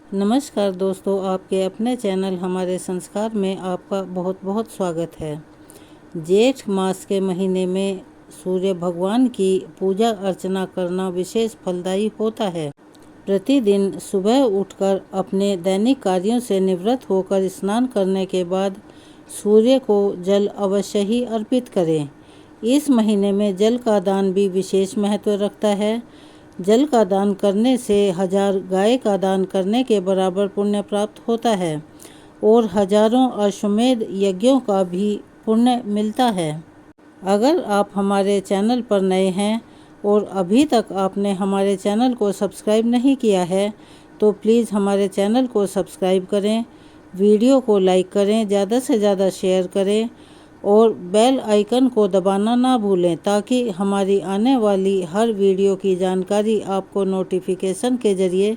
नमस्कार दोस्तों, आपके अपने चैनल हमारे संस्कार में आपका बहुत बहुत स्वागत है। जेठ मास के महीने में सूर्य भगवान की पूजा अर्चना करना विशेष फलदायी होता है। प्रतिदिन सुबह उठकर अपने दैनिक कार्यों से निवृत्त होकर स्नान करने के बाद सूर्य को जल अवश्य ही अर्पित करें। इस महीने में जल का दान भी विशेष महत्व रखता है। जल का दान करने से 1000 गाय का दान करने के बराबर पुण्य प्राप्त होता है और हजारों अश्वमेध यज्ञों का भी पुण्य मिलता है। अगर आप हमारे चैनल पर नए हैं और अभी तक आपने हमारे चैनल को सब्सक्राइब नहीं किया है तो प्लीज़ हमारे चैनल को सब्सक्राइब करें, वीडियो को लाइक करें, ज़्यादा से ज़्यादा शेयर करें और बेल आइकन को दबाना ना भूलें ताकि हमारी आने वाली हर वीडियो की जानकारी आपको नोटिफिकेशन के ज़रिए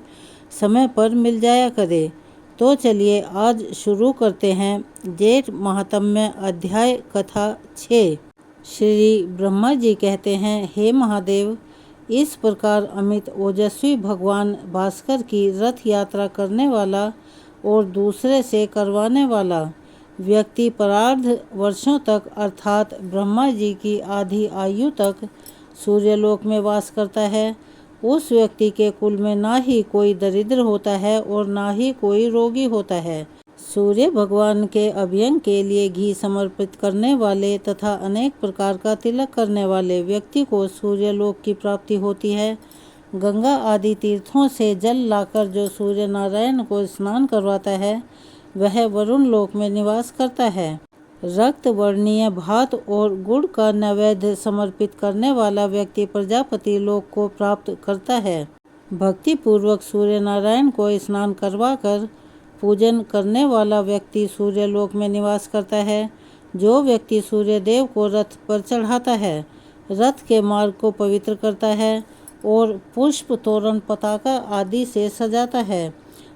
समय पर मिल जाया करे। तो चलिए आज शुरू करते हैं जेठ महात्म्य अध्याय कथा 6। श्री ब्रह्मा जी कहते हैं, हे महादेव, इस प्रकार अमित ओजस्वी भगवान भास्कर की रथ यात्रा करने वाला और दूसरे से करवाने वाला व्यक्ति परार्ध वर्षों तक अर्थात ब्रह्मा जी की आधी आयु तक सूर्यलोक में वास करता है। उस व्यक्ति के कुल में ना ही कोई दरिद्र होता है और ना ही कोई रोगी होता है। सूर्य भगवान के अभ्यंग के लिए घी समर्पित करने वाले तथा अनेक प्रकार का तिलक करने वाले व्यक्ति को सूर्यलोक की प्राप्ति होती है। गंगा आदि तीर्थों से जल लाकर जो सूर्य नारायण को स्नान करवाता है वह वरुण लोक में निवास करता है। रक्त वर्णीय भात और गुड़ का नैवेद्य समर्पित करने वाला व्यक्ति प्रजापति लोक को प्राप्त करता है। भक्ति पूर्वक सूर्य नारायण को स्नान करवाकर पूजन करने वाला व्यक्ति सूर्यलोक में निवास करता है। जो व्यक्ति सूर्य देव को रथ पर चढ़ाता है, रथ के मार्ग को पवित्र करता है और पुष्प, तोरण, पताका आदि से सजाता है,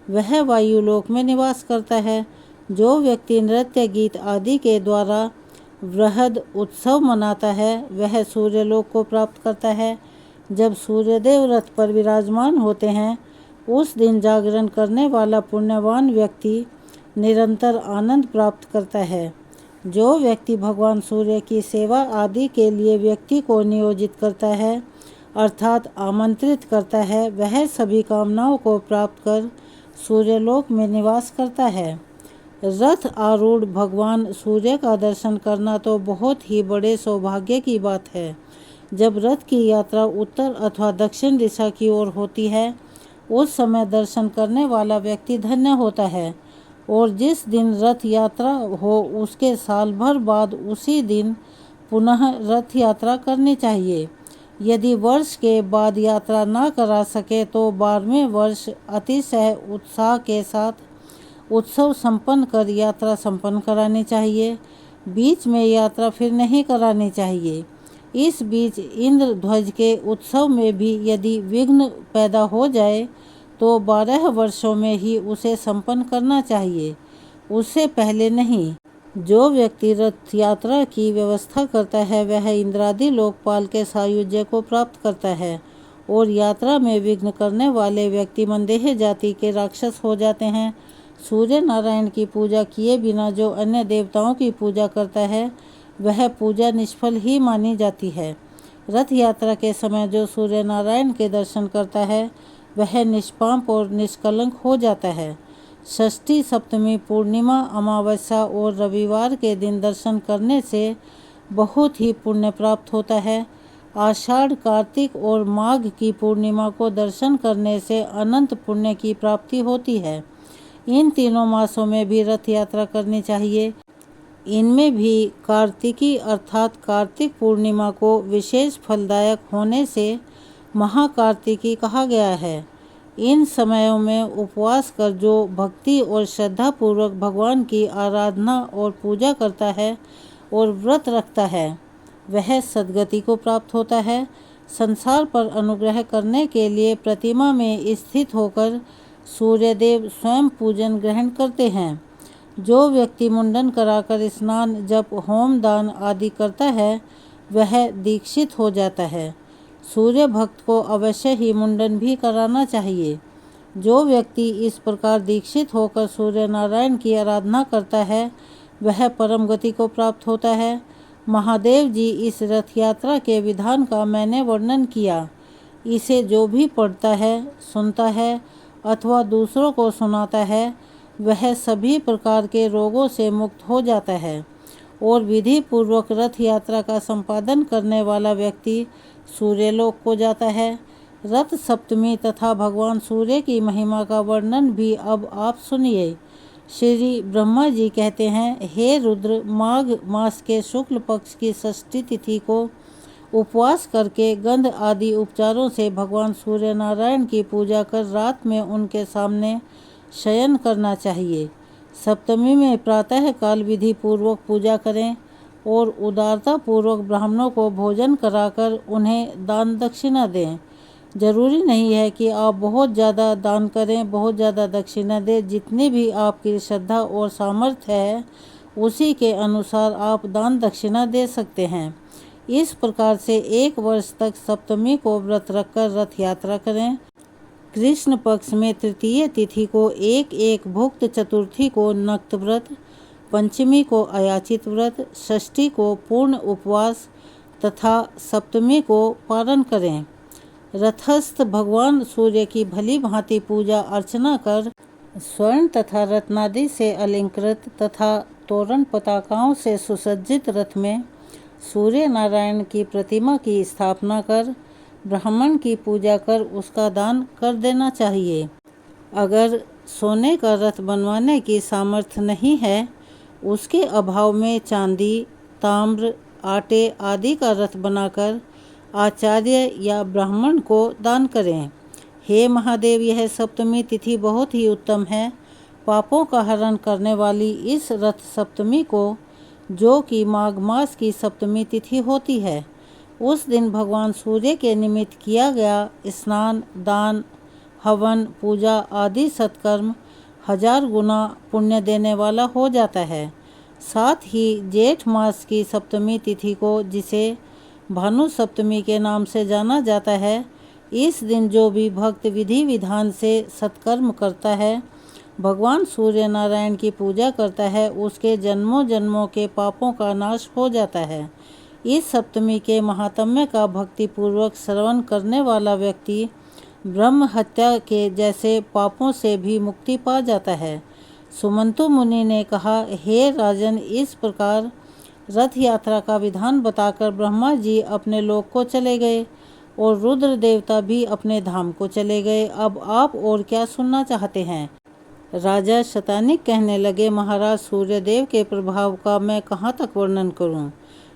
वह वायुलोक में निवास करता है। जो व्यक्ति नृत्य, गीत आदि के द्वारा वृहद उत्सव मनाता है वह सूर्यलोक को प्राप्त करता है। जब सूर्यदेव रथ पर विराजमान होते हैं उस दिन जागरण करने वाला पुण्यवान व्यक्ति निरंतर आनंद प्राप्त करता है। जो व्यक्ति भगवान सूर्य की सेवा आदि के लिए व्यक्ति को नियोजित करता है अर्थात आमंत्रित करता है, वह सभी कामनाओं को प्राप्त कर सूर्यलोक में निवास करता है। रथ आरूढ़ भगवान सूर्य का दर्शन करना तो बहुत ही बड़े सौभाग्य की बात है। जब रथ की यात्रा उत्तर अथवा दक्षिण दिशा की ओर होती है उस समय दर्शन करने वाला व्यक्ति धन्य होता है और जिस दिन रथ यात्रा हो उसके साल भर बाद उसी दिन पुनः रथ यात्रा करनी चाहिए। यदि वर्ष के बाद यात्रा न करा सके तो 12वें वर्ष अतिशय उत्साह के साथ उत्सव संपन्न कर यात्रा संपन्न करानी चाहिए। बीच में यात्रा फिर नहीं करानी चाहिए। इस बीच इंद्र ध्वज के उत्सव में भी यदि विघ्न पैदा हो जाए तो 12 वर्षों में ही उसे संपन्न करना चाहिए, उससे पहले नहीं। जो व्यक्ति रथ यात्रा की व्यवस्था करता है वह इंद्रादि लोकपाल के सायुज्य को प्राप्त करता है और यात्रा में विघ्न करने वाले व्यक्ति मंदेह जाति के राक्षस हो जाते हैं। सूर्य नारायण की पूजा किए बिना जो अन्य देवताओं की पूजा करता है वह पूजा निष्फल ही मानी जाती है। रथ यात्रा के समय जो सूर्य नारायण के दर्शन करता है वह निष्पाप और निष्कलंक हो जाता है। षष्ठी, सप्तमी, पूर्णिमा, अमावस्या और रविवार के दिन दर्शन करने से बहुत ही पुण्य प्राप्त होता है। आषाढ़, कार्तिक और माघ की पूर्णिमा को दर्शन करने से अनंत पुण्य की प्राप्ति होती है। इन तीनों मासों में भी रथ यात्रा करनी चाहिए। इनमें भी कार्तिकी अर्थात कार्तिक पूर्णिमा को विशेष फलदायक होने से महाकार्तिकी कहा गया है। इन समयों में उपवास कर जो भक्ति और श्रद्धा पूर्वक भगवान की आराधना और पूजा करता है और व्रत रखता है वह सद्गति को प्राप्त होता है। संसार पर अनुग्रह करने के लिए प्रतिमा में स्थित होकर सूर्यदेव स्वयं पूजन ग्रहण करते हैं। जो व्यक्ति मुंडन कराकर स्नान, जप, होम, दान आदि करता है वह दीक्षित हो जाता है। सूर्य भक्त को अवश्य ही मुंडन भी कराना चाहिए। जो व्यक्ति इस प्रकार दीक्षित होकर सूर्य नारायण की आराधना करता है वह परम गति को प्राप्त होता है। महादेव जी इस रथ यात्रा के विधान का मैंने वर्णन किया। इसे जो भी पढ़ता है, सुनता है अथवा दूसरों को सुनाता है वह सभी प्रकार के रोगों से मुक्त हो जाता है और विधि पूर्वक रथ यात्रा का संपादन करने वाला व्यक्ति सूर्यलोक को जाता है। रथ सप्तमी तथा भगवान सूर्य की महिमा का वर्णन भी अब आप सुनिए। श्री ब्रह्मा जी कहते हैं, हे रुद्र, माघ मास के शुक्ल पक्ष की षष्ठी तिथि को उपवास करके गंध आदि उपचारों से भगवान सूर्य नारायण की पूजा कर रात में उनके सामने शयन करना चाहिए। सप्तमी में प्रातः काल विधि पूर्वक पूजा करें और उदारता पूर्वक ब्राह्मणों को भोजन कराकर उन्हें दान दक्षिणा दें। जरूरी नहीं है कि आप बहुत ज़्यादा दान करें, बहुत ज़्यादा दक्षिणा दें। जितनी भी आपकी श्रद्धा और सामर्थ्य है उसी के अनुसार आप दान दक्षिणा दे सकते हैं। इस प्रकार से 1 वर्ष तक सप्तमी को व्रत रखकर रथ यात्रा करें। कृष्ण पक्ष में तृतीय तिथि को एक भुक्त, चतुर्थी को नक्त व्रत, पंचमी को अयाचित व्रत, षष्ठी को पूर्ण उपवास तथा सप्तमी को पारण करें। रथस्थ भगवान सूर्य की भली भांति पूजा अर्चना कर स्वर्ण तथा रत्नादि से अलंकृत तथा तोरण पताकाओं से सुसज्जित रथ में सूर्य नारायण की प्रतिमा की स्थापना कर ब्राह्मण की पूजा कर उसका दान कर देना चाहिए। अगर सोने का रथ बनवाने की सामर्थ्य नहीं है, उसके अभाव में चांदी, ताम्र, आटे आदि का रथ बनाकर आचार्य या ब्राह्मण को दान करें। हे महादेव, यह सप्तमी तिथि बहुत ही उत्तम है। पापों का हरण करने वाली इस रथ सप्तमी को, जो कि माघ मास की सप्तमी तिथि होती है, उस दिन भगवान सूर्य के निमित्त किया गया स्नान, दान, हवन, पूजा आदि सत्कर्म 1000 गुना पुण्य देने वाला हो जाता है। साथ ही जेठ मास की सप्तमी तिथि को, जिसे भानु सप्तमी के नाम से जाना जाता है, इस दिन जो भी भक्त विधि विधान से सत्कर्म करता है, भगवान सूर्य नारायण की पूजा करता है, उसके जन्मों जन्मों के पापों का नाश हो जाता है। इस सप्तमी के महात्म्य का भक्ति पूर्वक श्रवण करने वाला व्यक्ति ब्रह्म हत्या के जैसे पापों से भी मुक्ति पा जाता है। सुमंतु मुनि ने कहा, हे राजन, इस प्रकार रथ यात्रा का विधान बताकर ब्रह्मा जी अपने लोक को चले गए और रुद्र देवता भी अपने धाम को चले गए। अब आप और क्या सुनना चाहते हैं? राजा शतानिक कहने लगे, महाराज, सूर्यदेव के प्रभाव का मैं कहाँ तक वर्णन करूं,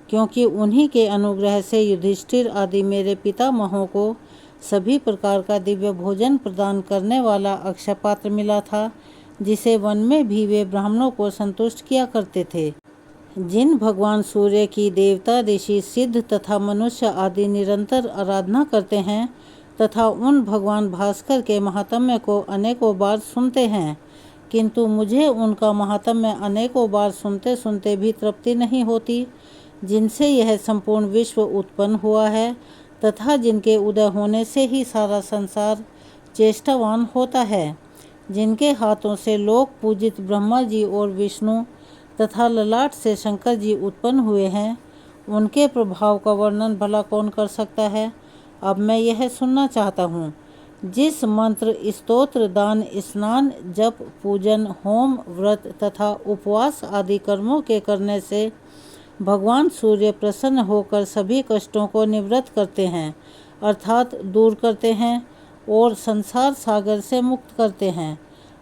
क्योंकि उन्हीं के अनुग्रह से युधिष्ठिर आदि मेरे पितामहों को सभी प्रकार का दिव्य भोजन प्रदान करने वाला अक्षय पात्र मिला था, जिसे वन में भी वे ब्राह्मणों को संतुष्ट किया करते थे। जिन भगवान सूर्य की देवता, ऋषि, सिद्ध तथा मनुष्य आदि निरंतर आराधना करते हैं तथा उन भगवान भास्कर के महात्म्य को अनेकों बार सुनते हैं, किंतु मुझे उनका महात्म्य अनेकों बार सुनते सुनते भी तृप्ति नहीं होती, जिनसे यह संपूर्ण विश्व उत्पन्न हुआ है तथा जिनके उदय होने से ही सारा संसार चेष्टावान होता है, जिनके हाथों से लोक पूजित ब्रह्मा जी और विष्णु तथा ललाट से शंकर जी उत्पन्न हुए हैं, उनके प्रभाव का वर्णन भला कौन कर सकता है। अब मैं यह सुनना चाहता हूँ। जिस मंत्र, स्तोत्र, दान, स्नान, जप, पूजन, होम, व्रत तथा उपवास आदि कर्मों के करने से भगवान सूर्य प्रसन्न होकर सभी कष्टों को निवृत्त करते हैं, अर्थात दूर करते हैं और संसार सागर से मुक्त करते हैं,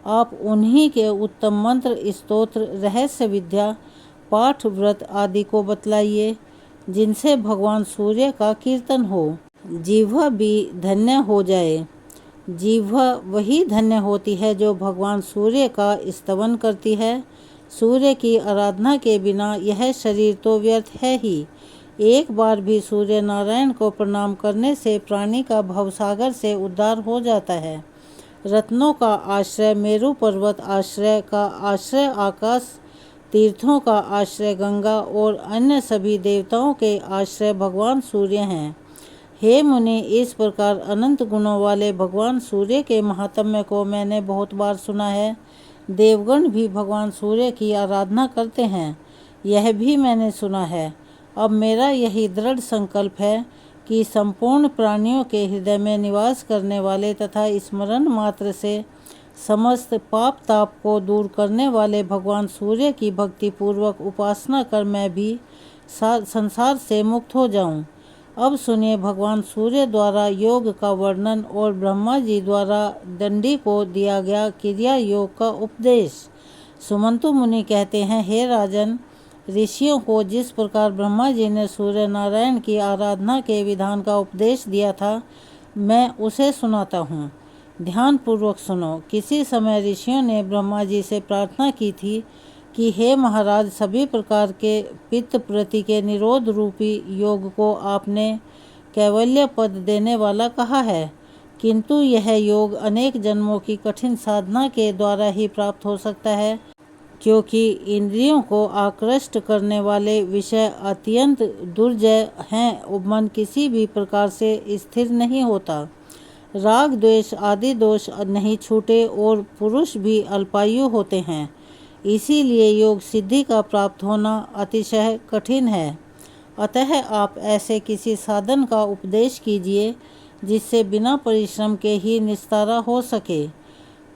आप उन्हीं के उत्तम मंत्र, स्तोत्र, रहस्य विद्या, पाठ, व्रत आदि को बतलाइए, जिनसे भगवान सूर्य का कीर्तन हो, जिह्वा भी धन्य हो जाए। जिह्वा वही धन्य होती है जो भगवान सूर्य का स्तवन करती है। सूर्य की आराधना के बिना यह शरीर तो व्यर्थ है ही। एक बार भी सूर्य नारायण को प्रणाम करने से प्राणी का भवसागर से उद्धार हो जाता है। रत्नों का आश्रय मेरु पर्वत, आश्रय का आश्रय आकाश, तीर्थों का आश्रय गंगा और अन्य सभी देवताओं के आश्रय भगवान सूर्य हैं। हे मुनि, इस प्रकार अनंत गुणों वाले भगवान सूर्य के महात्म्य को मैंने बहुत बार सुना है। देवगण भी भगवान सूर्य की आराधना करते हैं, यह भी मैंने सुना है। अब मेरा यही दृढ़ संकल्प है कि संपूर्ण प्राणियों के हृदय में निवास करने वाले तथा स्मरण मात्र से समस्त पाप ताप को दूर करने वाले भगवान सूर्य की भक्ति पूर्वक उपासना कर मैं भी संसार से मुक्त हो जाऊं। अब सुनिए भगवान सूर्य द्वारा योग का वर्णन और ब्रह्मा जी द्वारा दंडी को दिया गया क्रिया योग का उपदेश। सुमंतु मुनि कहते हैं, हे राजन, ऋषियों को जिस प्रकार ब्रह्मा जी ने सूर्य नारायण की आराधना के विधान का उपदेश दिया था, मैं उसे सुनाता हूँ। ध्यान पूर्वक सुनो। किसी समय ऋषियों ने ब्रह्मा जी से प्रार्थना की थी कि हे महाराज, सभी प्रकार के पित्त प्रति के निरोध रूपी योग को आपने कैवल्य पद देने वाला कहा है, किंतु यह योग अनेक जन्मों की कठिन साधना के द्वारा ही प्राप्त हो सकता है, क्योंकि इंद्रियों को आकृष्ट करने वाले विषय अत्यंत दुर्जय हैं। मन किसी भी प्रकार से स्थिर नहीं होता, राग द्वेष आदि दोष नहीं छूटे और पुरुष भी अल्पायु होते हैं। इसीलिए योग सिद्धि का प्राप्त होना अतिशय कठिन है। अतः आप ऐसे किसी साधन का उपदेश कीजिए जिससे बिना परिश्रम के ही निस्तारा हो सके।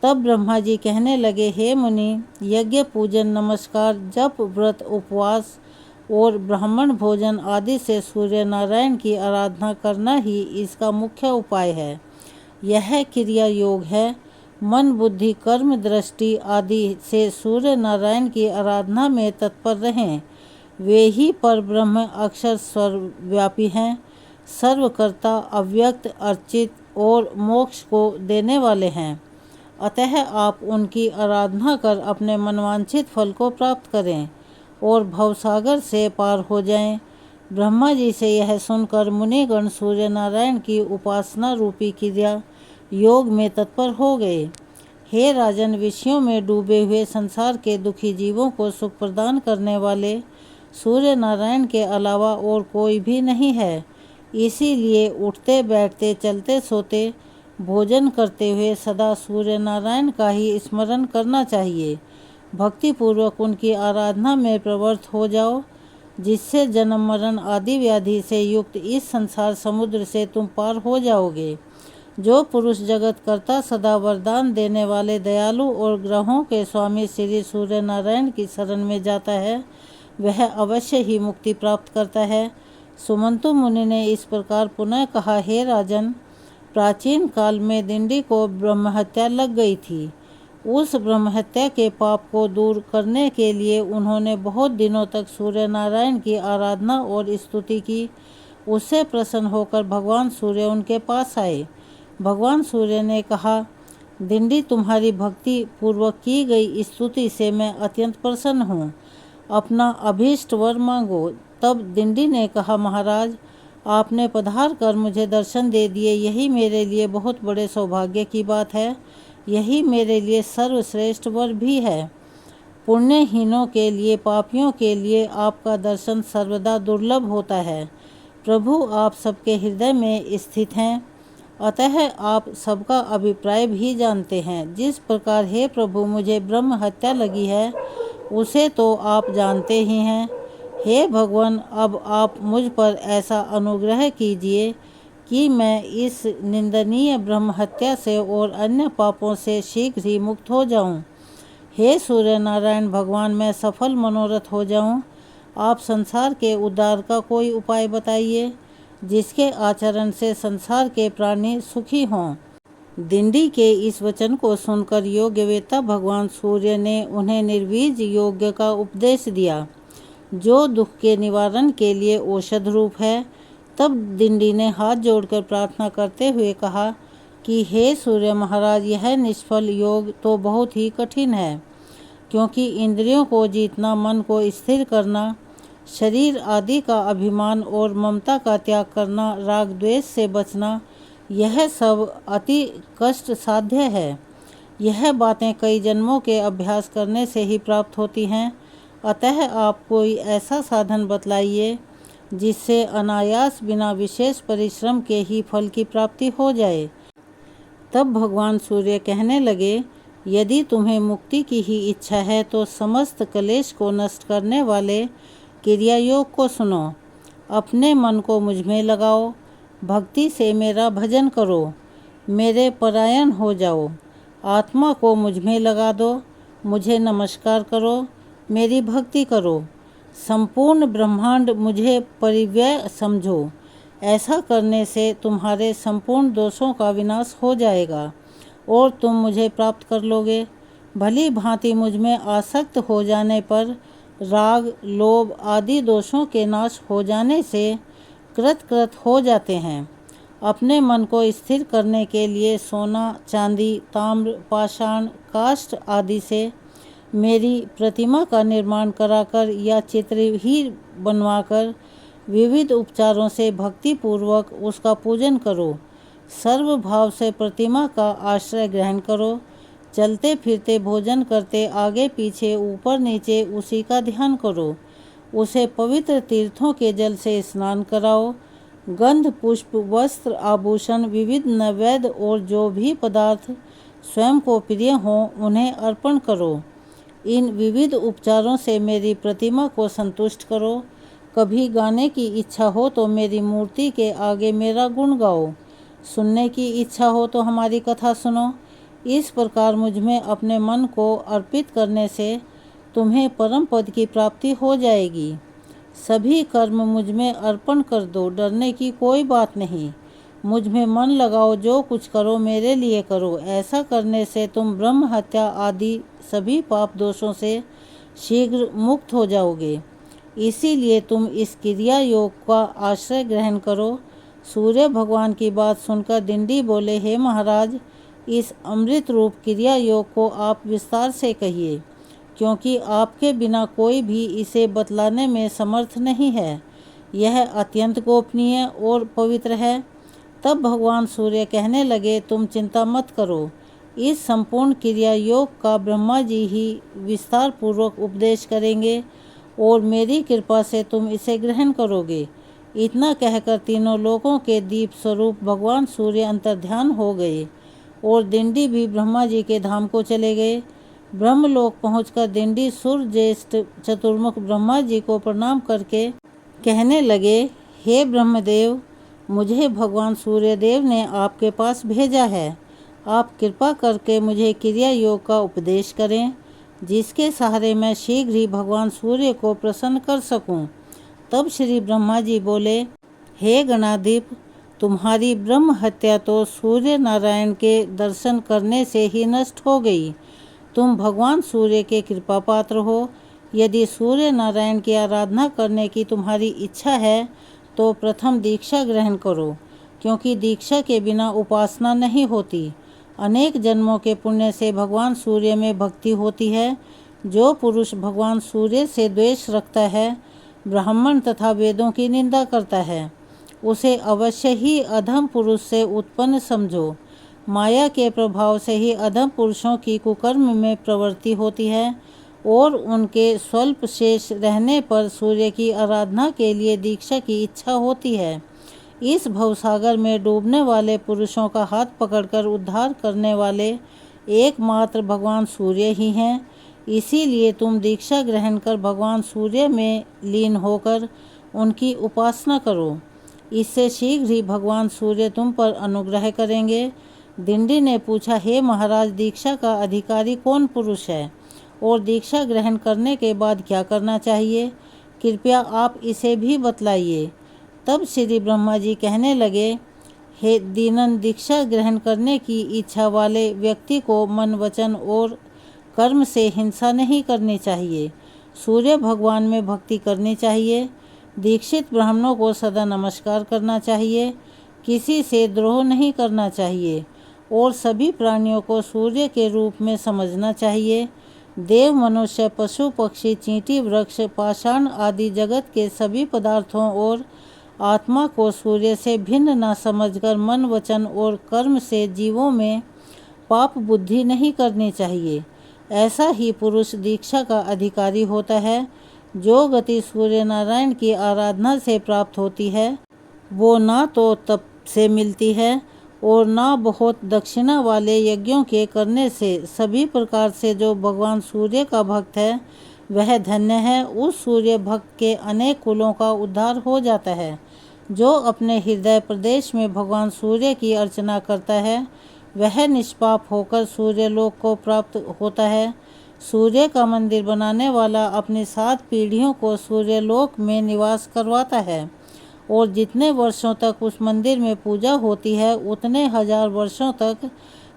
तब ब्रह्मा जी कहने लगे, हे मुनि, यज्ञ पूजन नमस्कार जप व्रत उपवास और ब्राह्मण भोजन आदि से सूर्य नारायण की आराधना करना ही इसका मुख्य उपाय है। यह क्रिया योग है। मन बुद्धि कर्म दृष्टि आदि से सूर्य नारायण की आराधना में तत्पर रहें। वे ही पर ब्रह्म अक्षर सर्वव्यापी हैं, सर्वकर्ता, अव्यक्त, अर्चित और मोक्ष को देने वाले हैं। अतः आप उनकी आराधना कर अपने मनवांछित फल को प्राप्त करें और भवसागर से पार हो जाएं। ब्रह्मा जी से यह सुनकर मुनिगण सूर्य नारायण की उपासना रूपी क्रिया योग में तत्पर हो गए। हे राजन, विषयों में डूबे हुए संसार के दुखी जीवों को सुख प्रदान करने वाले सूर्य नारायण के अलावा और कोई भी नहीं है। इसीलिए उठते बैठते चलते सोते भोजन करते हुए सदा सूर्य नारायण का ही स्मरण करना चाहिए। भक्ति पूर्वक उनकी आराधना में प्रवृत्त हो जाओ, जिससे जन्म मरण आदि व्याधि से युक्त इस संसार समुद्र से तुम पार हो जाओगे। जो पुरुष जगत कर्ता सदा वरदान देने वाले दयालु और ग्रहों के स्वामी श्री सूर्य नारायण की शरण में जाता है, वह अवश्य ही मुक्ति प्राप्त करता है। सुमंतु मुनि ने इस प्रकार पुनः कहा, हे राजन, प्राचीन काल में दिंडी को ब्रह्महत्या लग गई थी। उस ब्रह्महत्या के पाप को दूर करने के लिए उन्होंने बहुत दिनों तक सूर्य नारायण की आराधना और स्तुति की। उससे प्रसन्न होकर भगवान सूर्य उनके पास आए। भगवान सूर्य ने कहा, दिंडी, तुम्हारी भक्ति पूर्वक की गई स्तुति से मैं अत्यंत प्रसन्न हूँ। अपना अभीष्ट वर मांगो। तब दिंडी ने कहा, महाराज, आपने पधार कर मुझे दर्शन दे दिए, यही मेरे लिए बहुत बड़े सौभाग्य की बात है। यही मेरे लिए सर्वश्रेष्ठ वर भी है। पुण्यहीनों के लिए, पापियों के लिए आपका दर्शन सर्वदा दुर्लभ होता है। प्रभु, आप सबके हृदय में स्थित हैं, अतः आप सबका अभिप्राय भी जानते हैं। जिस प्रकार हे प्रभु मुझे ब्रह्म हत्या लगी है, उसे तो आप जानते ही हैं। हे भगवान, अब आप मुझ पर ऐसा अनुग्रह कीजिए कि मैं इस निंदनीय ब्रह्म हत्या से और अन्य पापों से शीघ्र ही मुक्त हो जाऊं। हे सूर्य नारायण भगवान, मैं सफल मनोरथ हो जाऊं। आप संसार के उद्धार का कोई उपाय बताइए, जिसके आचरण से संसार के प्राणी सुखी हों। दिंडी के इस वचन को सुनकर योग्यवेता भगवान सूर्य ने उन्हें निर्वीज योग का उपदेश दिया, जो दुख के निवारण के लिए औषध रूप है। तब दिंडी ने हाथ जोड़कर प्रार्थना करते हुए कहा कि हे सूर्य महाराज, यह निष्फल योग तो बहुत ही कठिन है, क्योंकि इंद्रियों को जीतना, मन को स्थिर करना, शरीर आदि का अभिमान और ममता का त्याग करना, राग द्वेष से बचना, यह सब अति कष्ट साध्य है। यह बातें कई जन्मों के अभ्यास करने से ही प्राप्त होती हैं। अतः आप कोई ऐसा साधन बतलाइए जिससे अनायास बिना विशेष परिश्रम के ही फल की प्राप्ति हो जाए। तब भगवान सूर्य कहने लगे, यदि तुम्हें मुक्ति की ही इच्छा है तो समस्त क्लेश को नष्ट करने वाले क्रिया योग को सुनो। अपने मन को मुझ में लगाओ, भक्ति से मेरा भजन करो, मेरे परायण हो जाओ। आत्मा को मुझ में लगा दो, मुझे नमस्कार करो, मेरी भक्ति करो। संपूर्ण ब्रह्मांड मुझे परिव्यय समझो। ऐसा करने से तुम्हारे संपूर्ण दोषों का विनाश हो जाएगा और तुम मुझे प्राप्त कर लोगे। भली भांति मुझ में आसक्त हो जाने पर राग, लोभ आदि दोषों के नाश हो जाने से कृत हो जाते हैं। अपने मन को स्थिर करने के लिए सोना, चांदी, ताम्र, पाषाण, काष्ठ आदि से मेरी प्रतिमा का निर्माण कराकर या चित्र ही बनवाकर विविध उपचारों से भक्ति पूर्वक उसका पूजन करो। सर्व भाव से प्रतिमा का आश्रय ग्रहण करो। चलते फिरते, भोजन करते, आगे पीछे, ऊपर नीचे उसी का ध्यान करो। उसे पवित्र तीर्थों के जल से स्नान कराओ। गंध, पुष्प, वस्त्र, आभूषण, विविध नैवेद्य और जो भी पदार्थ स्वयं को प्रिय हों उन्हें अर्पण करो। इन विविध उपचारों से मेरी प्रतिमा को संतुष्ट करो। कभी गाने की इच्छा हो तो मेरी मूर्ति के आगे मेरा गुण गाओ। सुनने की इच्छा हो तो हमारी कथा सुनो। इस प्रकार मुझ में अपने मन को अर्पित करने से तुम्हें परम पद की प्राप्ति हो जाएगी। सभी कर्म मुझ में अर्पण कर दो, डरने की कोई बात नहीं। मुझ में मन लगाओ, जो कुछ करो मेरे लिए करो। ऐसा करने से तुम ब्रह्म हत्या आदि सभी पाप दोषों से शीघ्र मुक्त हो जाओगे। इसीलिए तुम इस क्रिया योग का आश्रय ग्रहण करो। सूर्य भगवान की बात सुनकर दिंडी बोले, हे महाराज, इस अमृत रूप क्रिया योग को आप विस्तार से कहिए, क्योंकि आपके बिना कोई भी इसे बतलाने में समर्थ नहीं है। यह अत्यंत गोपनीय और पवित्र है। तब भगवान सूर्य कहने लगे, तुम चिंता मत करो। इस संपूर्ण क्रिया योग का ब्रह्मा जी ही विस्तार पूर्वक उपदेश करेंगे और मेरी कृपा से तुम इसे ग्रहण करोगे। इतना कहकर तीनों लोकों के दीप स्वरूप भगवान सूर्य अंतर्ध्यान हो गए और दिंडी भी ब्रह्मा जी के धाम को चले गए। ब्रह्मलोक पहुंचकर दिंडी सुर ज्येष्ठ चतुर्मुख ब्रह्मा जी को प्रणाम करके कहने लगे, हे ब्रह्मदेव, मुझे भगवान सूर्यदेव ने आपके पास भेजा है। आप कृपा करके मुझे क्रिया योग का उपदेश करें, जिसके सहारे मैं शीघ्र ही भगवान सूर्य को प्रसन्न कर सकूं। तब श्री ब्रह्मा जी बोले, हे गणाधिप, तुम्हारी ब्रह्म हत्या तो सूर्य नारायण के दर्शन करने से ही नष्ट हो गई। तुम भगवान सूर्य के कृपा पात्र हो। यदि सूर्य नारायण की आराधना करने की तुम्हारी इच्छा है तो प्रथम दीक्षा ग्रहण करो, क्योंकि दीक्षा के बिना उपासना नहीं होती। अनेक जन्मों के पुण्य से भगवान सूर्य में भक्ति होती है। जो पुरुष भगवान सूर्य से द्वेष रखता है, ब्राह्मण तथा वेदों की निंदा करता है, उसे अवश्य ही अधम पुरुष से उत्पन्न समझो। माया के प्रभाव से ही अधम पुरुषों की कुकर्म में प्रवृत्ति होती है और उनके स्वल्प शेष रहने पर सूर्य की आराधना के लिए दीक्षा की इच्छा होती है। इस भवसागर में डूबने वाले पुरुषों का हाथ पकड़कर उद्धार करने वाले एकमात्र भगवान सूर्य ही हैं। इसीलिए तुम दीक्षा ग्रहण कर भगवान सूर्य में लीन होकर उनकी उपासना करो। इससे शीघ्र ही भगवान सूर्य तुम पर अनुग्रह करेंगे। दिंडी ने पूछा, हे महाराज, दीक्षा का अधिकारी कौन पुरुष है और दीक्षा ग्रहण करने के बाद क्या करना चाहिए? कृपया आप इसे भी बतलाइए। तब श्री ब्रह्मा जी कहने लगे, हे दीनन, दीक्षा ग्रहण करने की इच्छा वाले व्यक्ति को मन, वचन और कर्म से हिंसा नहीं करनी चाहिए। सूर्य भगवान में भक्ति करनी चाहिए। दीक्षित ब्राह्मणों को सदा नमस्कार करना चाहिए। किसी से द्रोह नहीं करना चाहिए और सभी प्राणियों को सूर्य के रूप में समझना चाहिए। देव, मनुष्य, पशु, पक्षी, चींटी, वृक्ष, पाषाण आदि जगत के सभी पदार्थों और आत्मा को सूर्य से भिन्न न समझकर मन, वचन और कर्म से जीवों में पाप बुद्धि नहीं करनी चाहिए। ऐसा ही पुरुष दीक्षा का अधिकारी होता है। जो गति सूर्य नारायण की आराधना से प्राप्त होती है वो ना तो तप से मिलती है और ना बहुत दक्षिणा वाले यज्ञों के करने से। सभी प्रकार से जो भगवान सूर्य का भक्त है वह धन्य है। उस सूर्य भक्त के अनेक कुलों का उद्धार हो जाता है। जो अपने हृदय प्रदेश में भगवान सूर्य की अर्चना करता है वह निष्पाप होकर सूर्य लोक को प्राप्त होता है। सूर्य का मंदिर बनाने वाला अपनी 7 पीढ़ियों को सूर्य लोक में निवास करवाता है और जितने वर्षों तक उस मंदिर में पूजा होती है उतने 1000 वर्षों तक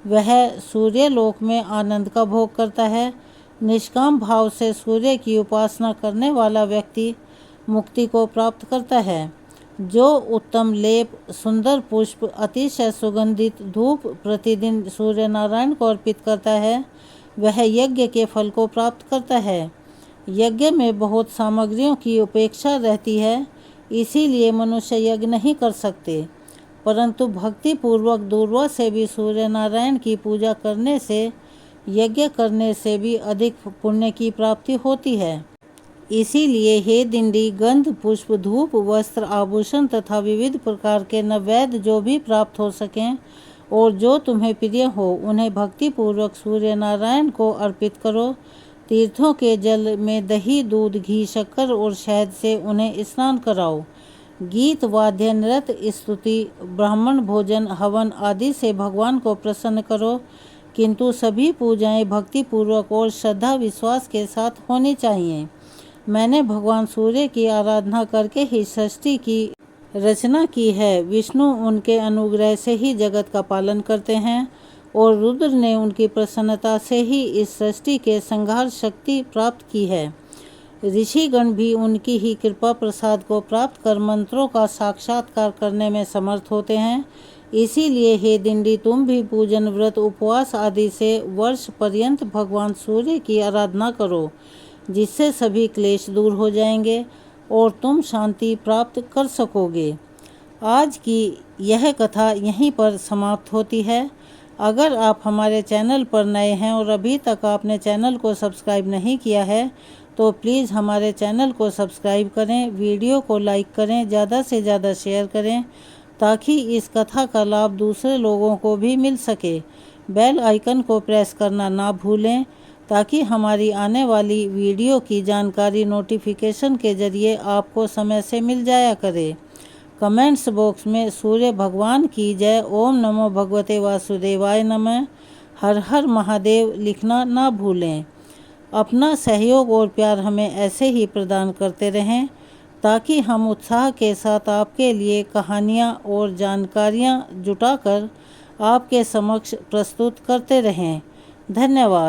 वह सूर्य लोक में आनंद का भोग करता है। निष्काम भाव से सूर्य की उपासना करने वाला व्यक्ति मुक्ति को प्राप्त करता है। जो उत्तम लेप, सुंदर पुष्प, अतिशय सुगंधित धूप प्रतिदिन सूर्य नारायण को अर्पित करता है वह यज्ञ के फल को प्राप्त करता है। यज्ञ में बहुत सामग्रियों की उपेक्षा रहती है, इसीलिए मनुष्य यज्ञ नहीं कर सकते, परंतु भक्ति पूर्वक दूर्वा से भी सूर्य नारायण की पूजा करने से यज्ञ करने से भी अधिक पुण्य की प्राप्ति होती है। इसीलिए हे दिंडी, गंध, पुष्प, धूप, वस्त्र, आभूषण तथा विविध प्रकार के नैवेद्य जो भी प्राप्त हो सकें और जो तुम्हें प्रिय हो उन्हें भक्ति पूर्वक सूर्य नारायण को अर्पित करो। तीर्थों के जल में दही, दूध, घी, शक्कर और शहद से उन्हें स्नान कराओ। गीत, वाद्य, नृत्य, स्तुति, ब्राह्मण भोजन, हवन आदि से भगवान को प्रसन्न करो, किंतु सभी पूजाएं भक्ति पूर्वक और श्रद्धा विश्वास के साथ होनी चाहिए। मैंने भगवान सूर्य की आराधना करके ही सृष्टि की रचना की है। विष्णु उनके अनुग्रह से ही जगत का पालन करते हैं और रुद्र ने उनकी प्रसन्नता से ही इस सृष्टि के संहार शक्ति प्राप्त की है। ऋषिगण भी उनकी ही कृपा प्रसाद को प्राप्त कर मंत्रों का साक्षात्कार करने में समर्थ होते हैं। इसीलिए हे दिंडी, तुम भी पूजन, व्रत, उपवास आदि से वर्ष पर्यंत भगवान सूर्य की आराधना करो, जिससे सभी क्लेश दूर हो जाएंगे और तुम शांति प्राप्त कर सकोगे। आज की यह कथा यहीं पर समाप्त होती है। अगर आप हमारे चैनल पर नए हैं और अभी तक आपने चैनल को सब्सक्राइब नहीं किया है तो प्लीज़ हमारे चैनल को सब्सक्राइब करें, वीडियो को लाइक करें, ज़्यादा से ज़्यादा शेयर करें ताकि इस कथा का लाभ दूसरे लोगों को भी मिल सके। बेल आइकन को प्रेस करना ना भूलें ताकि हमारी आने वाली वीडियो की जानकारी नोटिफिकेशन के जरिए आपको समय से मिल जाया करे। कमेंट्स बॉक्स में सूर्य भगवान की जय, ओम नमो भगवते वासुदेवाय नमः, हर हर महादेव लिखना ना भूलें। अपना सहयोग और प्यार हमें ऐसे ही प्रदान करते रहें ताकि हम उत्साह के साथ आपके लिए कहानियाँ और जानकारियाँ जुटाकर आपके समक्ष प्रस्तुत करते रहें। धन्यवाद।